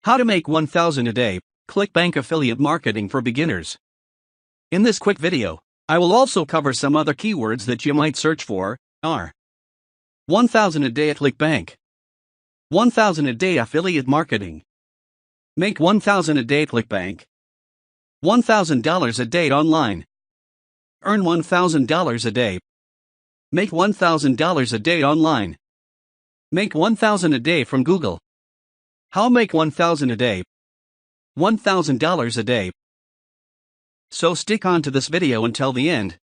How to make 1,000 a day, Clickbank affiliate marketing for beginners. In this quick video, I will also cover some other keywords that you might search for, are 1,000 a day at Clickbank, 1,000 a day affiliate marketing, make 1,000 a day at Clickbank, $1,000 a day online, earn $1,000 a day, make $1,000 a day online, make 1,000 a day from Google. How make 1,000 a day? $1,000 a day. So stick on to this video until the end.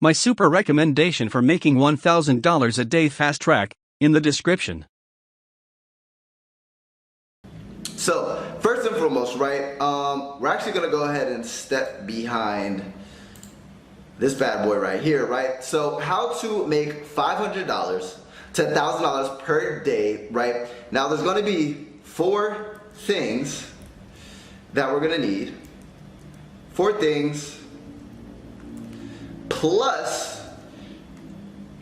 My super recommendation for making $1,000 a day fast track, in the description. So, first and foremost, right, we're actually going to go ahead and step behind this bad boy right here, right? So, how to make $500 to $1,000 per day, right? Now, there's going to be 4 things that we're going to need. 4 things plus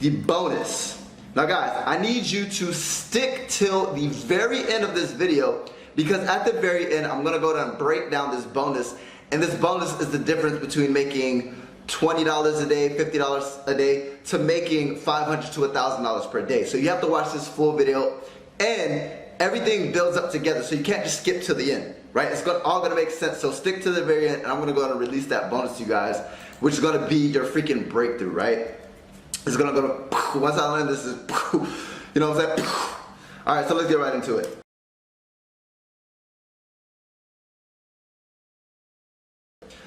the bonus. Now guys, I need you to stick till the very end of this video, because at the very end I'm gonna go down and break down this bonus, and this bonus is the difference between making $20 a day, $50 a day, to making $500 to $1,000 per day. So you have to watch this full video, and everything builds up together, so you can't just skip to the end, right? It's all gonna make sense, so stick to the very end, and I'm gonna go ahead and release that bonus to you guys, which is gonna be your freaking breakthrough, right? It's gonna go to, once I land this is, you know what I'm saying? All right, so let's get right into it.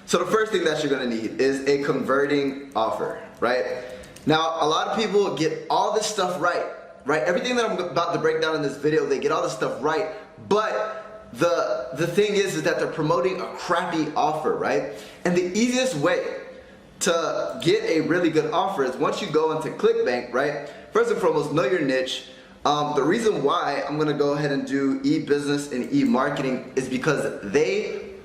So the first thing that you're gonna need is a converting offer, right? Now, a lot of people get all this stuff right? Everything that I'm about to break down in this video, they get all this stuff right, but the thing is that they're promoting a crappy offer, right? And the easiest way to get a really good offer is once you go into Clickbank, right? First and foremost, know your niche. The reason why I'm gonna go ahead and do e-business and e-marketing is because they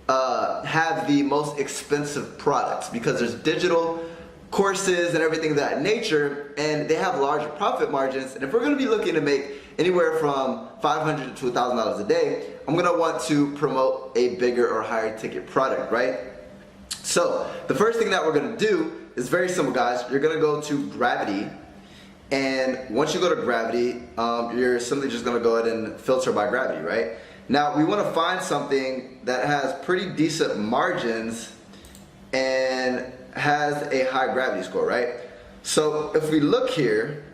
have the most expensive products, because there's digital courses and everything of that nature, and they have larger profit margins. And if we're going to be looking to make anywhere from $500 to $1,000 a day, I'm going to want to promote a bigger or higher ticket product, right? So the first thing that we're going to do is very simple, guys. You're going to go to Gravity, and once you go to Gravity, you're simply just going to go ahead and filter by Gravity, right? Now we want to find something that has pretty decent margins and has a high gravity score, right? So if we look here,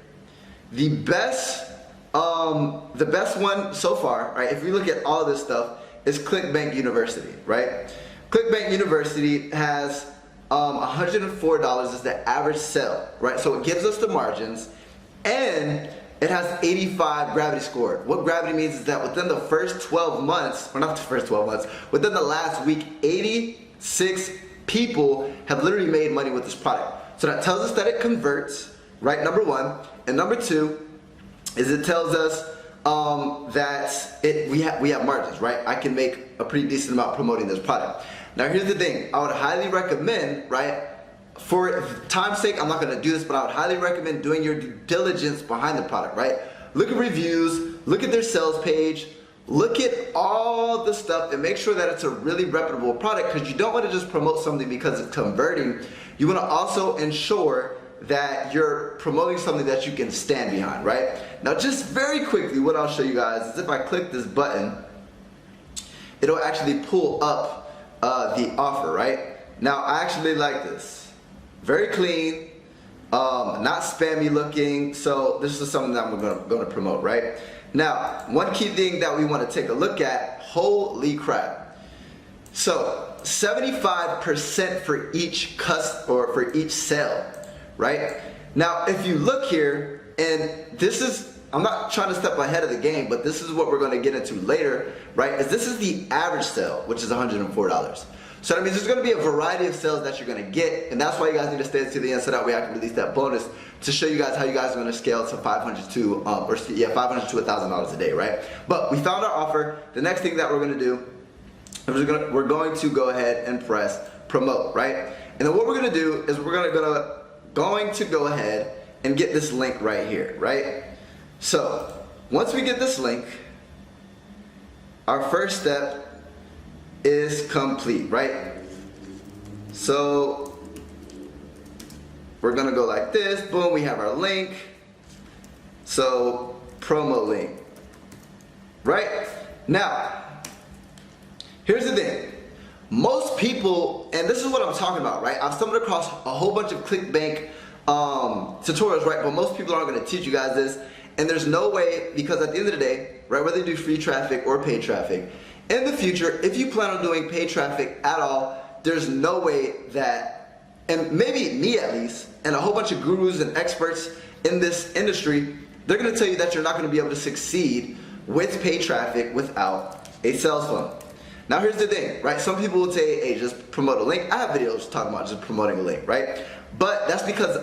the best one so far, right? If we look at all this stuff, is Clickbank University, right? Clickbank University has $104 is the average sell, right? So it gives us the margins, and it has 85 gravity score. What gravity means is that within the first 12 months, or not the first 12 months, within the last week, 86 people have literally made money with this product. So that tells us that it converts, right? Number 1. And number 2 is it tells us that we have margins, right? I can make a pretty decent amount promoting this product. Now here's the thing, I would highly recommend, right? For time's sake, I'm not gonna do this, but I would highly recommend doing your due diligence behind the product, right? Look at reviews, look at their sales page, look at all the stuff, and make sure that it's a really reputable product, because you don't want to just promote something because it's converting. You want to also ensure that you're promoting something that you can stand behind, right? Now just very quickly, what I'll show you guys is if I click this button, it'll actually pull up the offer, right? Now I actually like this. Very clean, not spammy looking, so this is something that I'm going to promote, right? Now, one key thing that we want to take a look at, holy crap. So, 75% for each for each sale, right? Now, if you look here, and this is, I'm not trying to step ahead of the game, but this is what we're going to get into later, right? Is this is the average sale, which is $104. So that means there's going to be a variety of sales that you're going to get, and that's why you guys need to stay to the end so that way I can release that bonus to show you guys how you guys are going to scale to $500 to $1,000 a day, right? But we found our offer. The next thing that we're going to do is we're going to go ahead and press promote, right? And then what we're going to do is we're going to go ahead and get this link right here, right? So once we get this link, our first step is complete, right? So we're gonna go like this, boom, we have our link. So promo link, right? Now, here's the thing. Most people, and this is what I'm talking about, right? I've stumbled across a whole bunch of Clickbank tutorials, right? But most people aren't gonna teach you guys this. And there's no way, because at the end of the day, right, whether you do free traffic or paid traffic, in the future, if you plan on doing paid traffic at all, there's no way that, and maybe me at least, and a whole bunch of gurus and experts in this industry, they're gonna tell you that you're not gonna be able to succeed with paid traffic without a sales funnel. Now here's the thing, right? Some people will say, hey, just promote a link. I have videos talking about just promoting a link, right? But that's because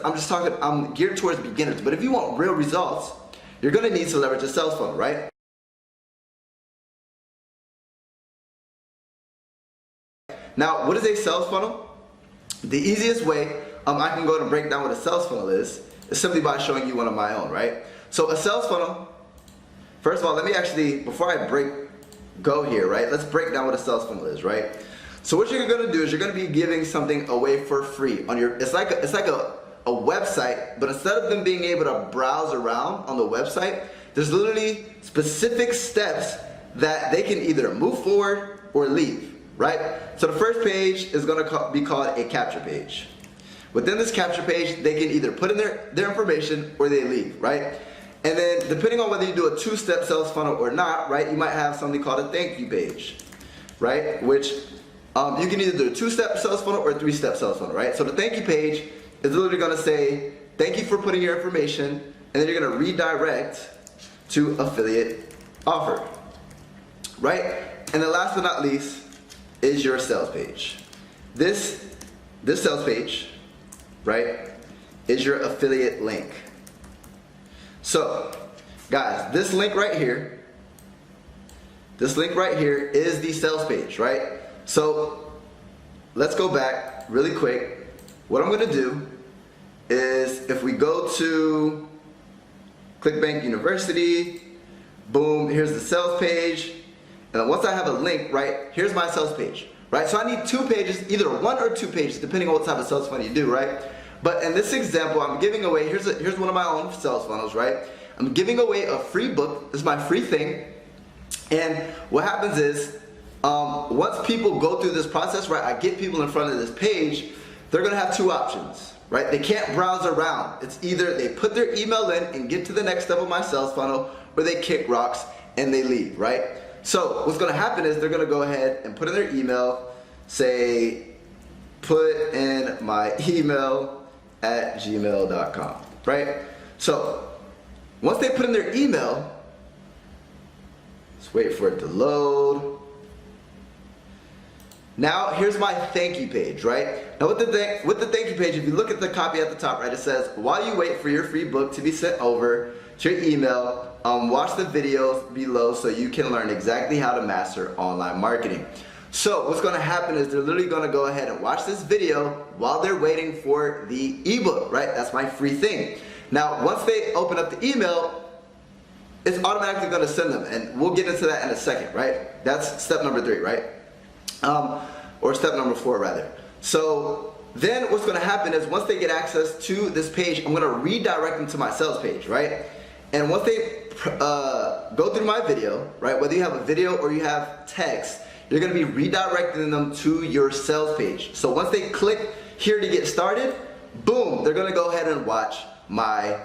I'm geared towards beginners. But if you want real results, you're gonna need to leverage a sales funnel, right? Now, what is a sales funnel? The easiest way I can go to break down what a sales funnel is simply by showing you one of my own, right? So a sales funnel, first of all, let me actually, before I go here, right? Let's break down what a sales funnel is, right? So what you're gonna do is you're gonna be giving something away for free on your, it's like a website, but instead of them being able to browse around on the website, there's literally specific steps that they can either move forward or leave, right? So the first page is gonna be called a capture page. Within this capture page, they can either put in their information or they leave, right? And then depending on whether you do a two-step sales funnel or not, right, you might have something called a thank you page, right? Which you can either do a two-step sales funnel or a three-step sales funnel, right? So the thank you page is literally gonna say, thank you for putting your information, and then you're gonna redirect to affiliate offer, right? And then last but not least is your sales page. This sales page, right, is your affiliate link. So, guys, this link right here is the sales page, right? So, let's go back really quick. What I'm gonna do is, if we go to Clickbank University, boom, here's the sales page, and then once I have a link, right, here's my sales page, right? So I need two pages, either one or two pages, depending on what type of sales funnel you do, right? But in this example, I'm giving away, here's one of my own sales funnels, right? I'm giving away a free book. This is my free thing. And what happens is, once people go through this process, right, I get people in front of this page, they're gonna have two options, right? They can't browse around. It's either they put their email in and get to the next step of my sales funnel, or they kick rocks and they leave, right? So what's gonna happen is they're gonna go ahead and put in their email, say, put in my email at gmail.com, right? So once they put in their email, let's wait for it to load. Now here's my thank you page, right? Now with the thank you page, if you look at the copy at the top, right, it says, while you wait for your free book to be sent over to your email, watch the videos below so you can learn exactly how to master online marketing. So what's gonna happen is they're literally gonna go ahead and watch this video while they're waiting for the ebook, right? That's my free thing. Now, once they open up the email, it's automatically gonna send them, and we'll get into that in a second, right? That's step number 3, right? Or step number 4 rather. So then what's gonna happen is once they get access to this page, I'm gonna redirect them to my sales page, right? And once they go through my video, right? Whether you have a video or you have text, you're gonna be redirecting them to your sales page. So once they click here to get started, boom, they're gonna go ahead and watch my,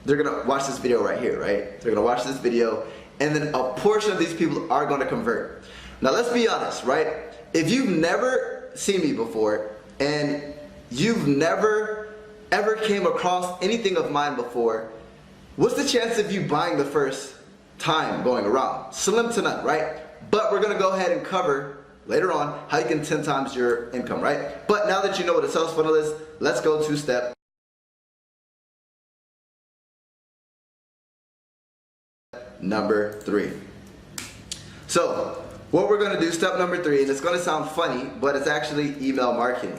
they're gonna watch this video right here, right? They're gonna watch this video, and then a portion of these people are gonna convert. Now let's be honest, right? If you've never seen me before, and you've never ever came across anything of mine before, what's the chance of you buying the first time going around? Slim to none, right? But we're gonna go ahead and cover later on how you can 10 times your income, right? But now that you know what a sales funnel is, let's go to step number 3. So what we're gonna do, step number 3, and it's gonna sound funny, but it's actually email marketing.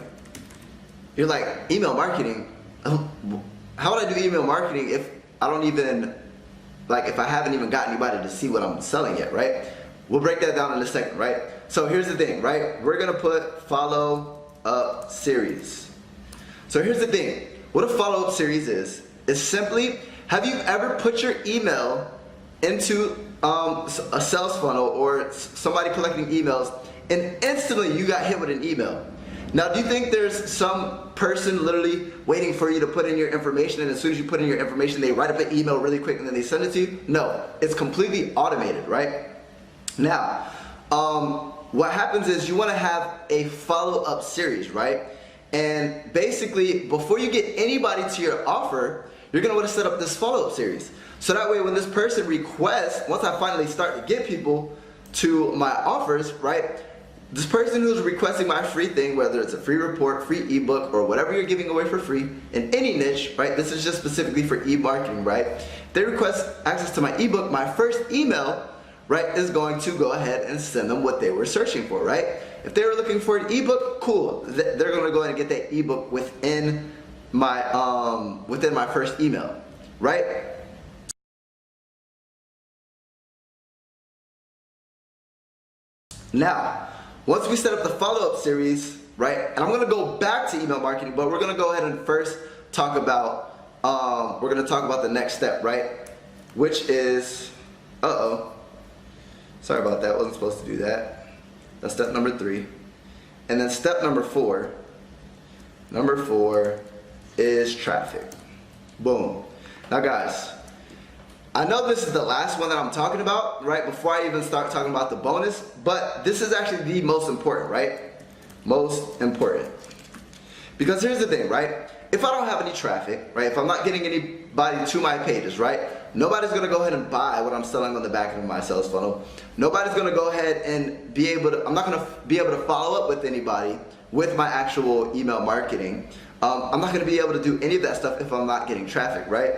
You're like, email marketing? How would I do email marketing if I don't even like if I haven't even got anybody to see what I'm selling yet, right? We'll break that down in a second, right? So here's the thing, right? We're gonna put follow up series. So here's the thing. What a follow up series is simply, have you ever put your email into a sales funnel or somebody collecting emails and instantly you got hit with an email? Now, do you think there's some person literally waiting for you to put in your information, and as soon as you put in your information, they write up an email really quick and then they send it to you? No, it's completely automated, right? Now, what happens is you want to have a follow-up series, right? And basically, before you get anybody to your offer, you're going to want to set up this follow-up series. So that way, when this person requests, once I finally start to get people to my offers, right? This person who's requesting my free thing, whether it's a free report, free ebook, or whatever you're giving away for free in any niche, right? This is just specifically for e-marketing, right? They request access to my ebook, my first email, right, is going to go ahead and send them what they were searching for, right? If they were looking for an ebook, cool. They're going to go ahead and get that ebook within my first email, right? Now, once we set up the follow-up series, right, and I'm going to go back to email marketing, but we're going to go ahead and first talk about, the next step, right, which is, sorry about that, wasn't supposed to do that. That's step number 3. And then step number 4 is traffic. Boom. Now guys, I know this is the last one that I'm talking about, right, before I even start talking about the bonus, but this is actually the most important, right? Most important. Because here's the thing, right? If I don't have any traffic, right, if I'm not getting anybody to my pages, right, nobody's going to go ahead and buy what I'm selling on the back end of my sales funnel. Nobody's going to go ahead and be able to, I'm not going to be able to follow up with anybody with my actual email marketing. I'm not going to be able to do any of that stuff if I'm not getting traffic, right?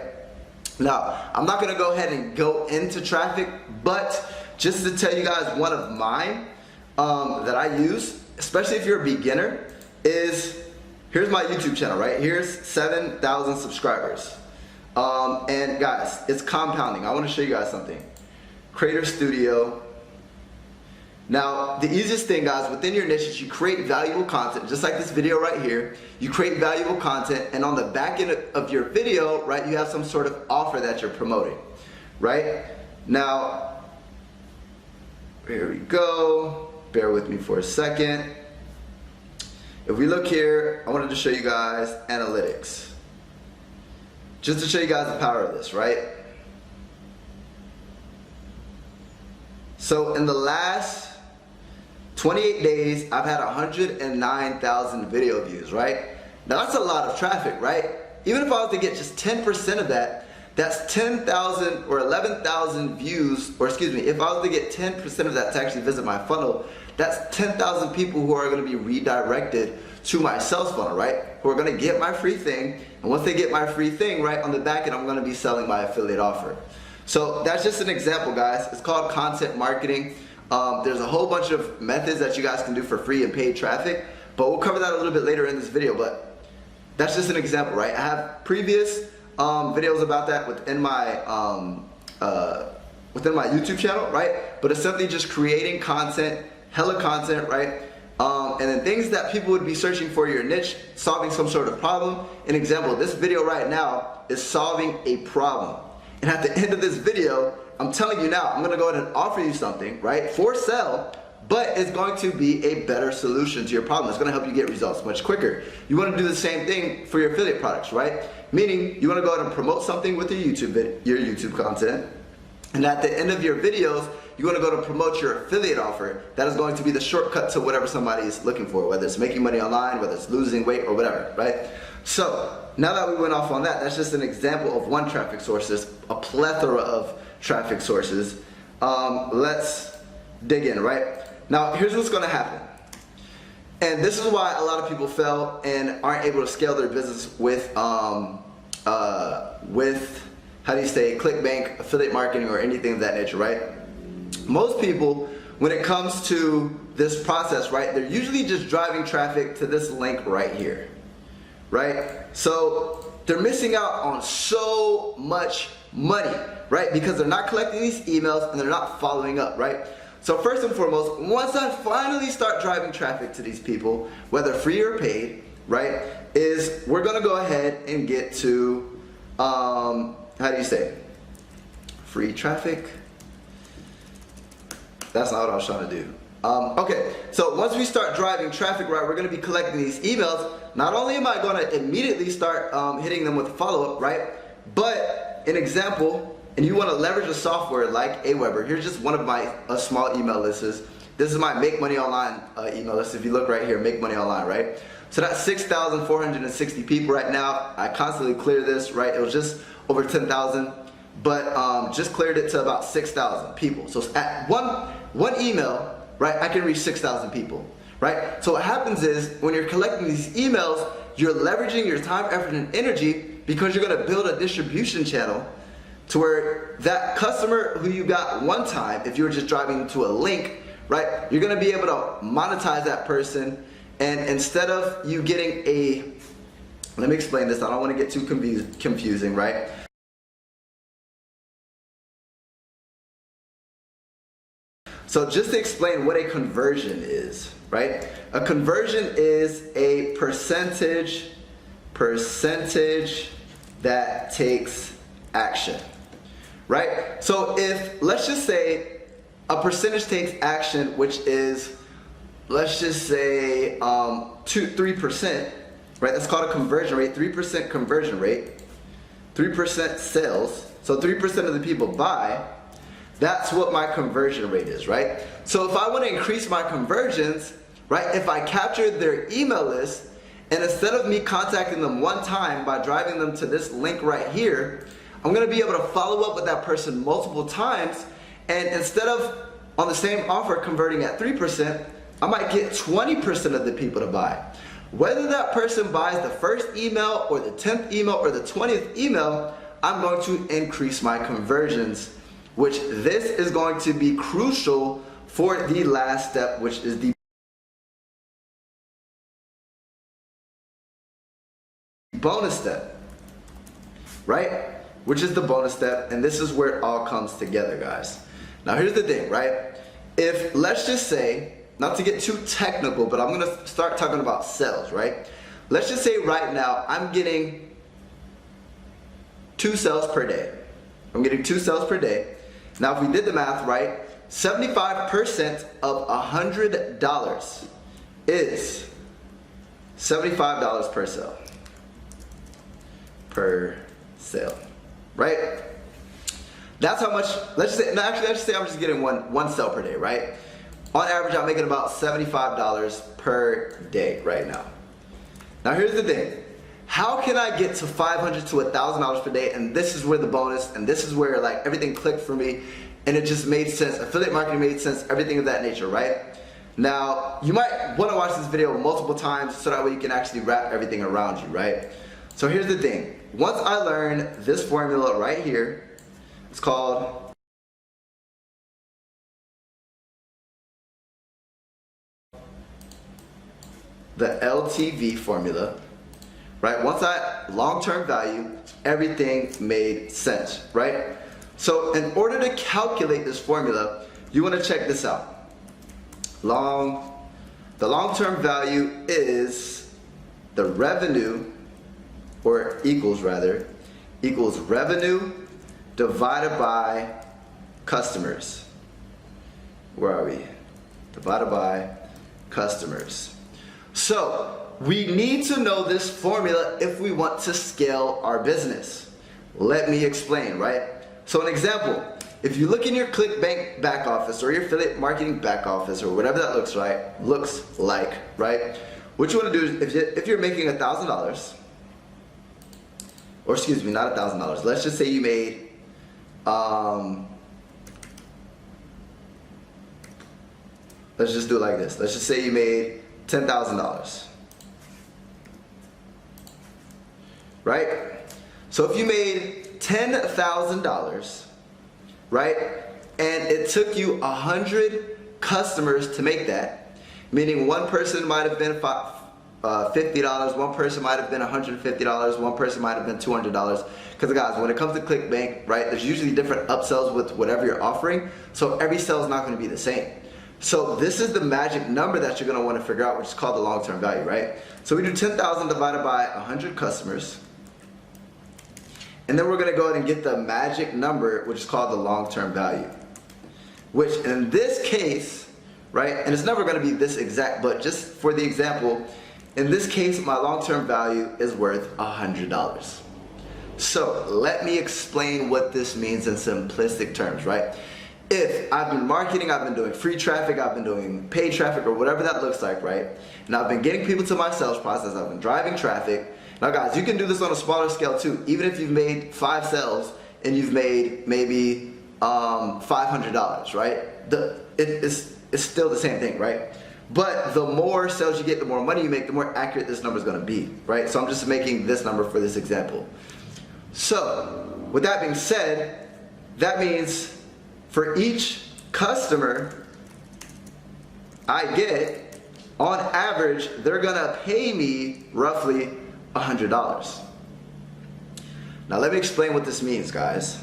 Now, I'm not going to go ahead and go into traffic, but just to tell you guys one of mine that I use, especially if you're a beginner, is here's my YouTube channel, right? Here's 7,000 subscribers. And guys, it's compounding. I want to show you guys something. Creator Studio. Now, the easiest thing, guys, within your niche is you create valuable content, just like this video right here. You create valuable content, and on the back end of your video, right, you have some sort of offer that you're promoting, right? Now, here we go. Bear with me for a second. If we look here, I wanted to show you guys analytics. Just to show you guys the power of this, right? So in the last 28 days, I've had 109,000 video views, right? Now that's a lot of traffic, right? Even if I was to get just 10% of that, that's 10,000 or 11,000 views, or excuse me, if I was to get 10% of that to actually visit my funnel, that's 10,000 people who are going to be redirected to my sales funnel, right? Who are going to get my free thing, and once they get my free thing, right, on the back end, I'm going to be selling my affiliate offer. So that's just an example, guys. It's called content marketing. There's a whole bunch of methods that you guys can do for free and paid traffic, but we'll cover that a little bit later in this video. But that's just an example, right? I have previous videos about that within my YouTube channel, right? But it's simply just creating content, hella content, right? And then things that people would be searching for your niche, solving some sort of problem. An example, this video right now is solving a problem. And at the end of this video, I'm telling you now, I'm gonna go ahead and offer you something, right, for sale, but it's going to be a better solution to your problem. It's gonna help you get results much quicker. You wanna do the same thing for your affiliate products, right? Meaning, you wanna go ahead and promote something with your YouTube content, and at the end of your videos, you want to go to promote your affiliate offer. That is going to be the shortcut to whatever somebody is looking for, whether it's making money online, whether it's losing weight or whatever, right? So now that we went off on that, that's just an example of one traffic source. There's a plethora of traffic sources. Let's dig in, right? Now here's what's going to happen. And this is why a lot of people fail and aren't able to scale their business with how do you say, Clickbank, affiliate marketing, or anything of that nature, right? Most people, when it comes to this process, right, they're usually just driving traffic to this link right here, right? So they're missing out on so much money, right? Because they're not collecting these emails and they're not following up, right? So first and foremost, once I finally start driving traffic to these people, whether free or paid, right, is we're gonna go ahead and get to, how do you say, free traffic? That's not what I was trying to do. Okay, so once we start driving traffic, right, we're gonna be collecting these emails. Not only am I gonna immediately start hitting them with follow-up, right, but an example, and you wanna leverage a software like Aweber. Here's just one of my small email lists. This is my Make Money Online email list. If you look right here, Make Money Online, right? So that's 6,460 people right now. I constantly clear this, right? It was just over 10,000, but just cleared it to about 6,000 people. So at one email, right, I can reach 6,000 people, right? So what happens is when you're collecting these emails, you're leveraging your time, effort, and energy because you're gonna build a distribution channel to where that customer who you got one time, if you were just driving to a link, right, you're gonna be able to monetize that person, and instead of you getting let me explain this, I don't wanna get too confusing, right? So just to explain what a conversion is, right? A conversion is a percentage that takes action, right? So if, let's just say a percentage takes action, which is, let's just say 3%, right? That's called a conversion rate, 3% conversion rate, 3% sales. So 3% of the people buy. That's what my conversion rate is, right? So if I want to increase my conversions, right, if I capture their email list, and instead of me contacting them one time by driving them to this link right here, I'm going to be able to follow up with that person multiple times, and instead of on the same offer converting at 3%, I might get 20% of the people to buy. Whether that person buys the first email or the 10th email or the 20th email, I'm going to increase my conversions, which this is going to be crucial for the last step, which is the bonus step, right? Which is the bonus step, and this is where it all comes together, guys. Now here's the thing, right? If, let's just say, not to get too technical, but I'm gonna start talking about sales, right? Let's just say right now I'm getting 2 sales per day. I'm getting 2 sales per day. Now if we did the math right, 75% of $100 is $75 per sale. Per sale, right? That's how much, let's just say I'm just getting one sale per day, right? On average, I'm making about $75 per day right now. Now here's the thing. How can I get to $500 to $1,000 per day? And this is where the bonus, and this is where like everything clicked for me, and it just made sense. Affiliate marketing made sense, everything of that nature, right? Now, you might want to watch this video multiple times so that way you can actually wrap everything around you, right? So here's the thing. Once I learned this formula right here, it's called the LTV formula, right? Once I long-term value, everything made sense, right? So in order to calculate this formula, you want to check this out. The long-term value is the revenue, or equals revenue divided by customers. Where are we? Divided by customers. So we need to know this formula if we want to scale our business. Let me explain, right? So an example, if you look in your Clickbank back office or your affiliate marketing back office or whatever that looks like, right? What you want to do is if you're making $1,000, or excuse me, not $1,000. Let's just say you made, let's just do it like this. Let's just say you made $10,000, right? So if you made $10,000, right, and it took you 100 customers to make that, meaning one person might have been $50, one person might have been $150, one person might have been $200. Because guys, when it comes to Clickbank, right, there's usually different upsells with whatever you're offering, so every sale is not going to be the same. So this is the magic number that you're going to want to figure out, which is called the long-term value, right? So we do 10,000 divided by 100 customers, and then we're going to go ahead and get the magic number, which is called the long-term value, which in this case, right, and it's never going to be this exact, but just for the example, in this case, my long-term value is worth $100. So let me explain what this means in simplistic terms, right? If I've been marketing, I've been doing free traffic, I've been doing paid traffic, or whatever that looks like, right? And I've been getting people to my sales process, I've been driving traffic. Now guys, you can do this on a smaller scale too. Even if you've made 5 sales and you've made maybe $500, right? It's still the same thing, right? But the more sales you get, the more money you make, the more accurate this number is going to be, right? So I'm just making this number for this example. So with that being said, that means for each customer I get, on average, they're going to pay me roughly $100. Now let me explain what this means, guys.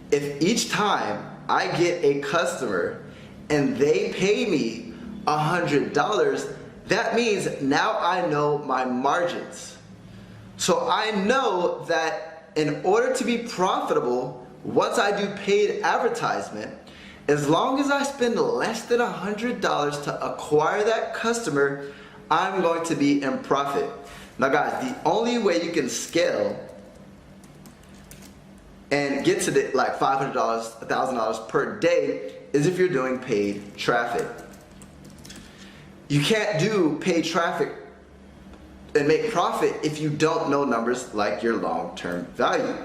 If each time I get a customer and they pay me $100, that means now I know my margins. So I know that in order to be profitable, once I do paid advertisement, as long as I spend less than $100 to acquire that customer, I'm going to be in profit. Now guys, the only way you can scale and get to the like $500, $1,000 per day is if you're doing paid traffic. You can't do paid traffic and make profit if you don't know numbers like your long-term value,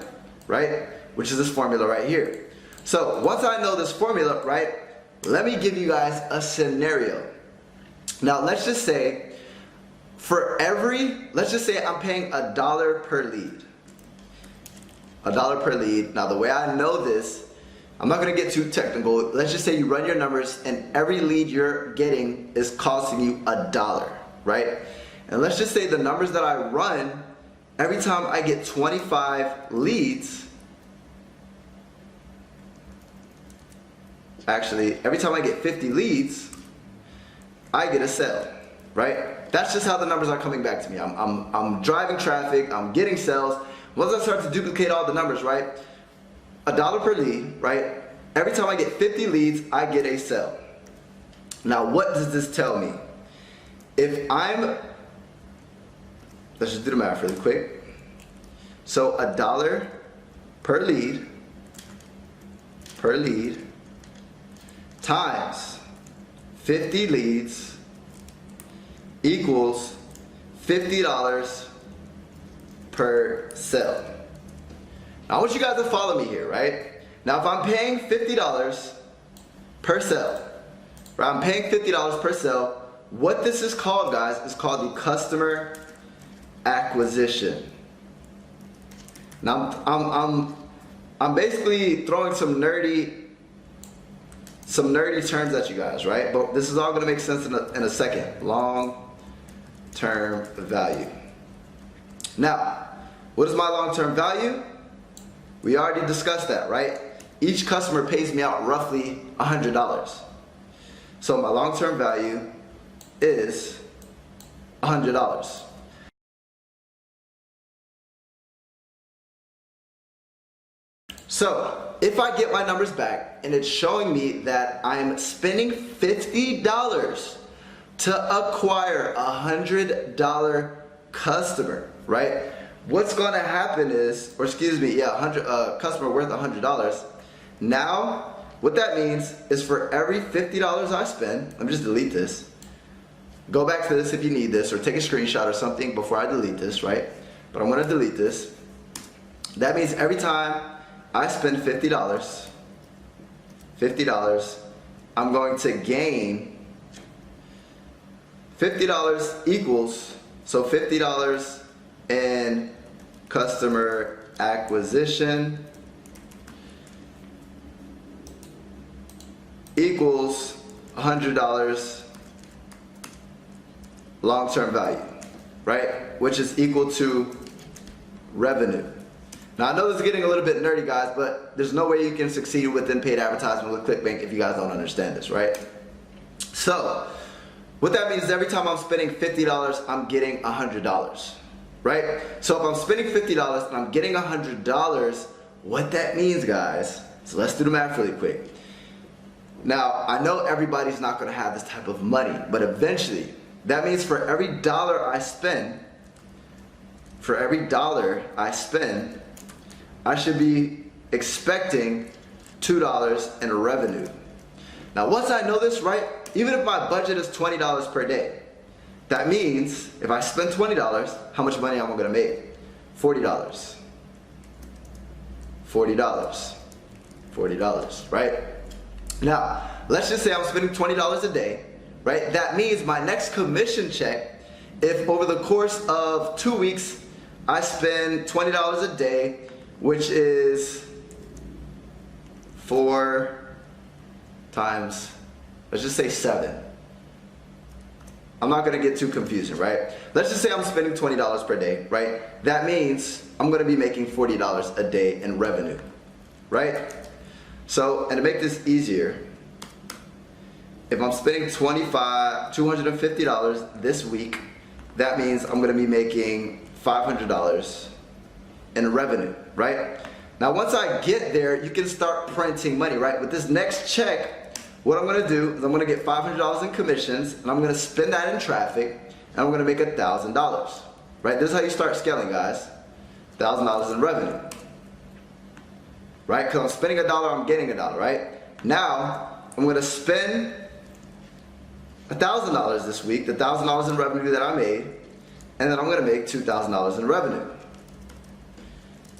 right? Which is this formula right here. So once I know this formula, right, let me give you guys a scenario. Now let's just say let's just say I'm paying $1 per lead. $1 per lead. Now the way I know this, I'm not going to get too technical. Let's just say you run your numbers and every lead you're getting is costing you $1, right? And let's just say the numbers that I run, every time I get 25 leads, actually, every time I get 50 leads, I get a sale, right? That's just how the numbers are coming back to me. I'm driving traffic, I'm getting sales. Once I start to duplicate all the numbers, right? $1 per lead, right? Every time I get 50 leads, I get a sale. Now, what does this tell me? If let's just do the math really quick. So $1 per lead times 50 leads equals $50 per sale. Now I want you guys to follow me here, right? Now if I'm paying $50 per sale, right? I'm paying $50 per sale. What this is called, guys, is called the customer acquisition. Now I'm basically throwing some nerdy terms at you guys, right? But this is all gonna make sense in a second. Long-term value. Now, what is my long-term value? We already discussed that, right? Each customer pays me out roughly $100. So my long-term value is $100. So if I get my numbers back and it's showing me that I'm spending $50 to acquire a $100 customer, right? What's going to happen is, or excuse me, yeah, customer worth $100. Now, what that means is for every $50 I spend, let me just delete this. Go back to this if you need this, or take a screenshot or something before I delete this, right? But I'm going to delete this. That means every time I spend $50, I'm going to gain $50 equals, so $50 in customer acquisition equals $100 long-term value. right? Which is equal to revenue. Now I know this is getting a little bit nerdy, guys, but there's no way you can succeed within paid advertisement with ClickBank if you guys don't understand this, right? So what that means is every time I'm spending $50, I'm getting $100, right? So if I'm spending $50 and I'm getting $100, what that means, guys, so let's do the math really quick. Now, I know everybody's not gonna have this type of money, but eventually, that means for every dollar I spend, I should be expecting $2 in revenue. Now, once I know this, right, even if my budget is $20 per day, that means if I spend $20, how much money am I gonna make? $40. $40, right? Now, let's just say I'm spending $20 a day, right? That means my next commission check, if over the course of 2 weeks, I spend $20 a day, which is 4 times, let's just say 7. I'm not gonna get too confusing, right? Let's just say I'm spending $20 per day, right? That means I'm gonna be making $40 a day in revenue, right? So, and to make this easier, if I'm spending $250 this week, that means I'm gonna be making $500 in revenue, right? Now, once I get there, you can start printing money, right? With this next check, what I'm gonna do is I'm gonna get $500 in commissions, and I'm gonna spend that in traffic, and I'm gonna make $1,000, right? This is how you start scaling, guys. $1,000 in revenue, right? Because I'm spending $1, I'm getting $1, right? Now, I'm gonna spend $1,000 this week, the $1,000 in revenue that I made, and then I'm gonna make $2,000 in revenue.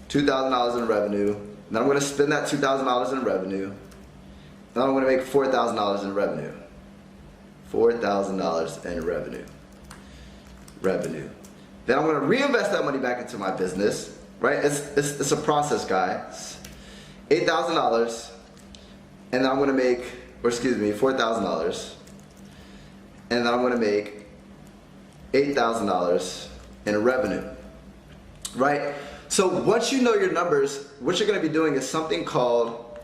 $2,000 in revenue, then I'm gonna spend that $2,000 in revenue, then I'm gonna make $4,000 in revenue. $4,000 in revenue. Then I'm gonna reinvest that money back into my business, right? It's a process, guys. $8,000, and then I'm gonna make, $4,000, and then I'm gonna make $8,000 in revenue, right? So once you know your numbers, what you're gonna be doing is something called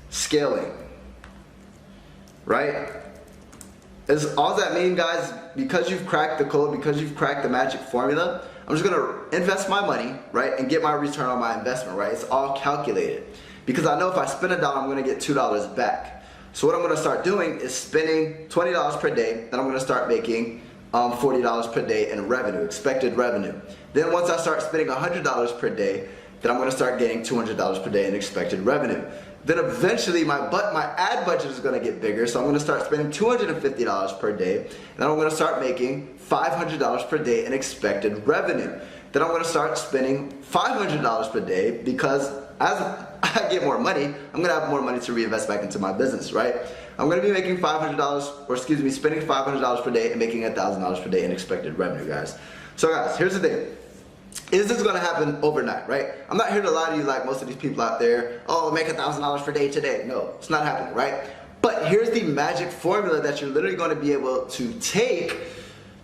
scaling, right? All that means, guys, because you've cracked the code, because you've cracked the magic formula, I'm just gonna invest my money, right, and get my return on my investment, right? It's all calculated. Because I know if I spend $1, I'm gonna get $2 back. So what I'm gonna start doing is spending $20 per day, then I'm gonna start making $40 per day in revenue, expected revenue. Then once I start spending $100 per day, then I'm gonna start getting $200 per day in expected revenue. Then eventually my ad budget is gonna get bigger, so I'm gonna start spending $250 per day, and then I'm gonna start making $500 per day in expected revenue. Then I'm gonna start spending $500 per day because as I get more money, I'm gonna have more money to reinvest back into my business, right? I'm gonna be making spending $500 per day and making $1,000 per day in expected revenue, guys. So guys, here's the thing. Is this gonna happen overnight, right? I'm not here to lie to you like most of these people out there, oh, make $1,000 per day today. No, it's not happening, right? But here's the magic formula that you're literally gonna be able to take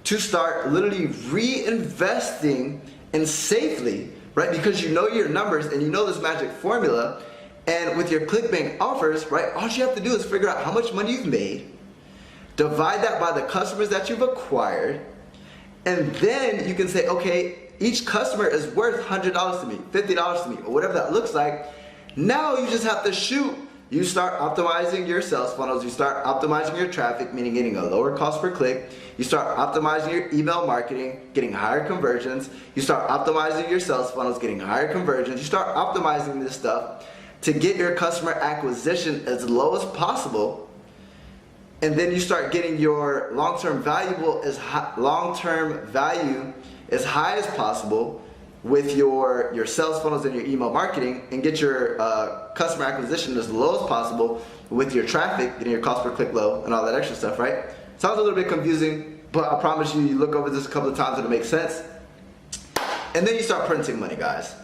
to start literally reinvesting and safely, right? Because you know your numbers and you know this magic formula, and with your ClickBank offers, right, all you have to do is figure out how much money you've made, divide that by the customers that you've acquired, and then you can say, okay, each customer is worth $100 to me, $50 to me, or whatever that looks like. Now you just have to shoot. You start optimizing your sales funnels, you start optimizing your traffic, meaning getting a lower cost per click. You start optimizing your email marketing, getting higher conversions. You start optimizing your sales funnels, getting higher conversions. You start optimizing this stuff to get your customer acquisition as low as possible. And then you start getting your long-term value as high as possible with your sales funnels and your email marketing, and get your customer acquisition as low as possible with your traffic, getting your cost per click low and all that extra stuff, right? Sounds a little bit confusing, but I promise you, you look over this a couple of times, it'll make sense. And then you start printing money, guys.